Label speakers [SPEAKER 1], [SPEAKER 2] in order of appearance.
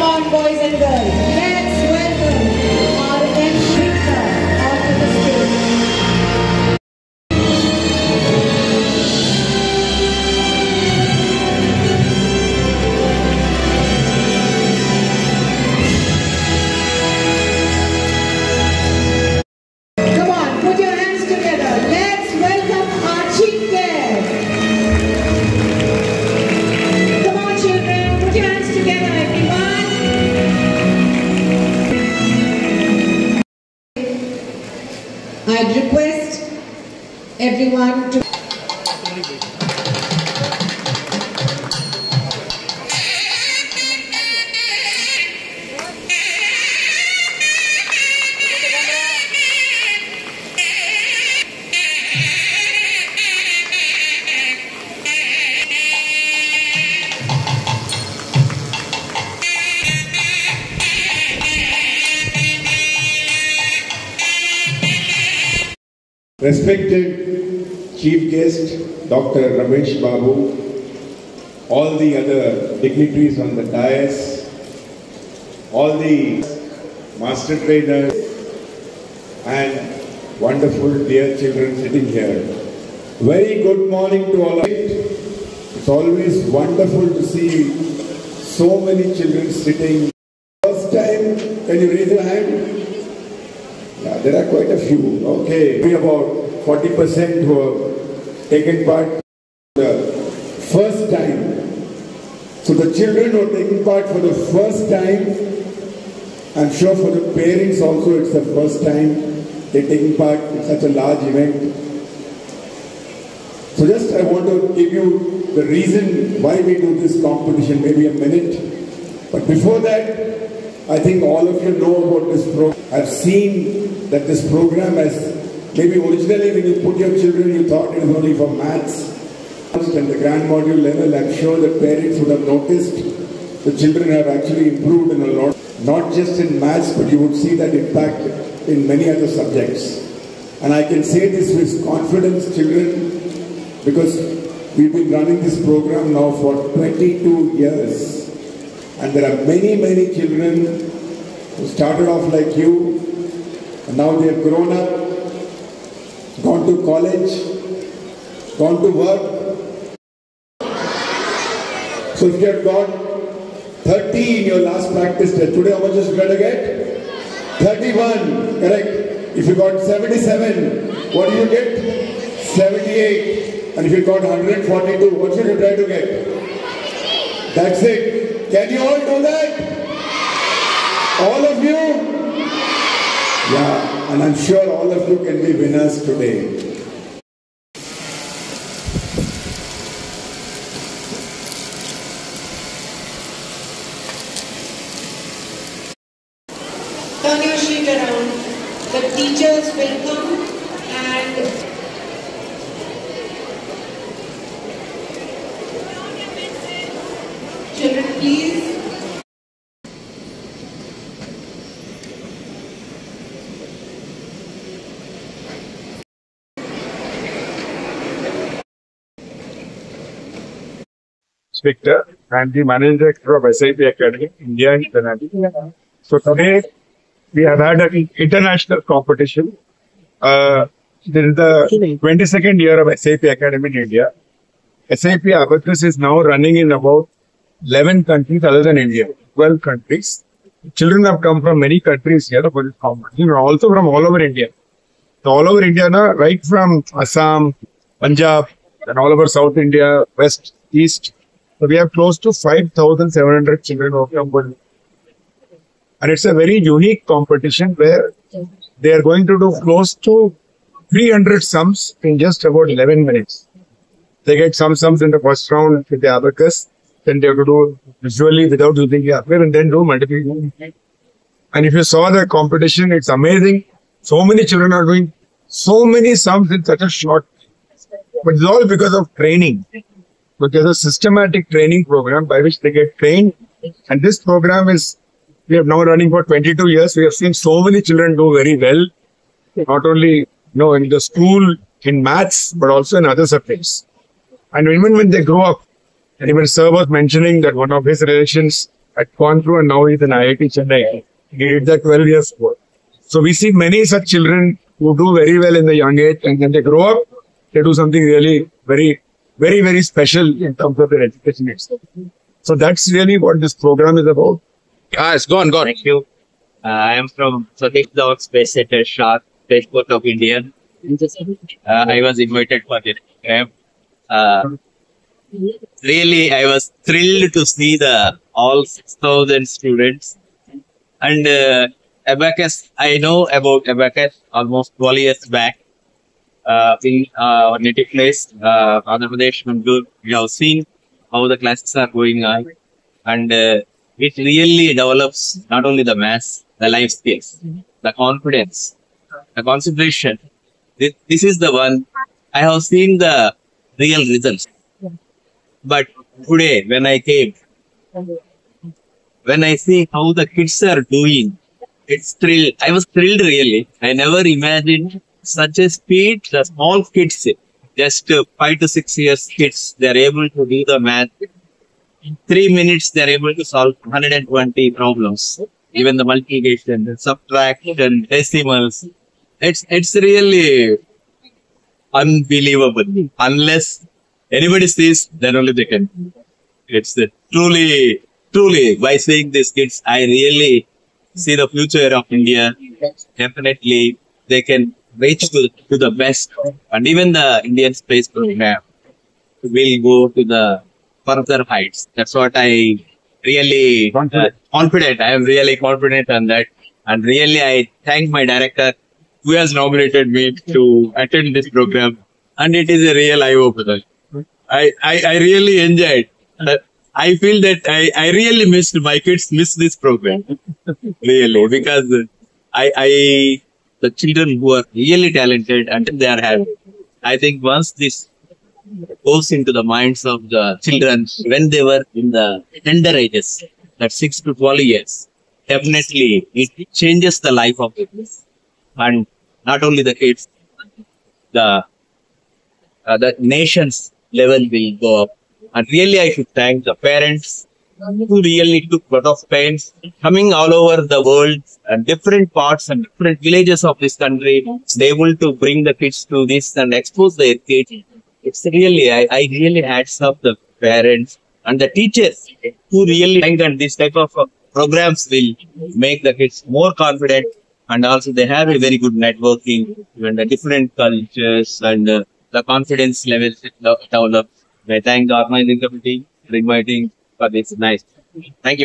[SPEAKER 1] Come on, boys and girls. Let's welcome our Shrika onto the stage. Come on, put your hands together. Let's welcome our chief guest. Come on, children, put your hands together, everyone. I'd request everyone to
[SPEAKER 2] Respected Chief Guest, Dr. Ramesh Babu, all the other dignitaries on the dais, all the master trainers and wonderful dear children sitting here. Very good morning to all of you. It's always wonderful to see so many children sitting. First time, can you raise your hand? Yeah, there are quite a few. Okay, maybe about 40% who have taken part the first time. So the children who are taking part for the first time, I'm sure for the parents also it's the first time they're taking part in such a large event. So just I want to give you the reason why we do this competition, maybe a minute. But before that, I think all of you know about this program. I've seen that this program has, maybe originally when you put your children, you thought it was only for maths. And the grand module level, I'm sure the parents would have noticed the children have actually improved in a lot. Not just in maths, but you would see that impact in many other subjects. And I can say this with confidence, children, because we've been running this program now for 22 years. And there are many, many children who started off like you, and now they have grown up, gone to college, gone to work. So if you have got 30 in your last practice test, today how much is you going to get? 31, correct. If you got 77, what do you get? 78. And if you got 142, what should you try to get? That's it. Can you all do that? All of you? Yeah, and I'm sure all of you can be winners today.
[SPEAKER 1] turn your sheet around. The teachers will come and children, please.
[SPEAKER 3] Victor, I'm the Managing Director of SIP Academy, India International. So today we have had an international competition. This is the 22nd year of SIP Academy in India. SIP Abacus is now running in about 11 countries other than India, 12 countries. Children have come from many countries here for this competition, also from all over India. So all over India, right from Assam, Punjab, and all over South India, West, East. So we have close to 5,700 children who have come. And it's a very unique competition where they are going to do close to 300 sums in just about 11 minutes. They get some sums in the first round with the abacus, then they have to do visually without using the abacus, and then do multiplication. And if you saw the competition, it's amazing. So many children are doing so many sums in such a short. But it's all because of training. But there's a systematic training program by which they get trained. And this program is, we have now running for 22 years. We have seen so many children do very well. Not only, in the school, in maths, but also in other subjects. And even when they grow up, and even Sir was mentioning that one of his relations had gone through and now he's in IIT Chennai. He did the 12 years course. So we see many such children who do very well in the young age, and when they grow up, they do something really very special in terms of their education itself. So that's really what this program is about.
[SPEAKER 4] It's gone.
[SPEAKER 5] Thank you. I am from Satish Dhawan Space Center, Shark, Spaceport of India. I was invited for this program. Really, I was thrilled to see all 6,000 students. And Abacus, I know about Abacus almost 12 years back. In our native place, Andhra Pradesh, Mangalore, we have seen how the classes are going on. And it really develops not only the maths, the life skills, the confidence, the concentration. This is the one I have seen the real results. But today, when I came, when I see how the kids are doing, it's thrilled. I was thrilled really. I never imagined such a speed. The small kids, just 5 to 6 years kids, they are able to do the math. In 3 minutes, they are able to solve 120 problems. Even the multiplication, the subtraction, decimals. It's really unbelievable. Unless anybody sees, then only they can. It's truly, by seeing these kids, I really see the future of India. Definitely, they can reach to the best. And even the Indian space program will go to the further heights. That's what I really confident. I am really confident on that. And really, I thank my director who has nominated me to attend this program. And it is a real eye-opener. I really enjoyed. I feel that I really missed, my kids missed this program. Really, because the children who are really talented and they are happy. I think once this goes into the minds of the children when they were in the tender ages, that 6 to 12 years, definitely it changes the life of the kids. And not only the kids, the nation's level will go up. And really, I should thank the parents who really took a lot of pains coming all over the world and different parts and different villages of this country. They able to bring the kids to this and expose their kids. It's really, I really hats off the parents and the teachers who really think that this type of programs will make the kids more confident, and also they have a very good networking and the different cultures and the confidence levels develop. I thank the organizing committee for inviting for this. Nice. Thank you.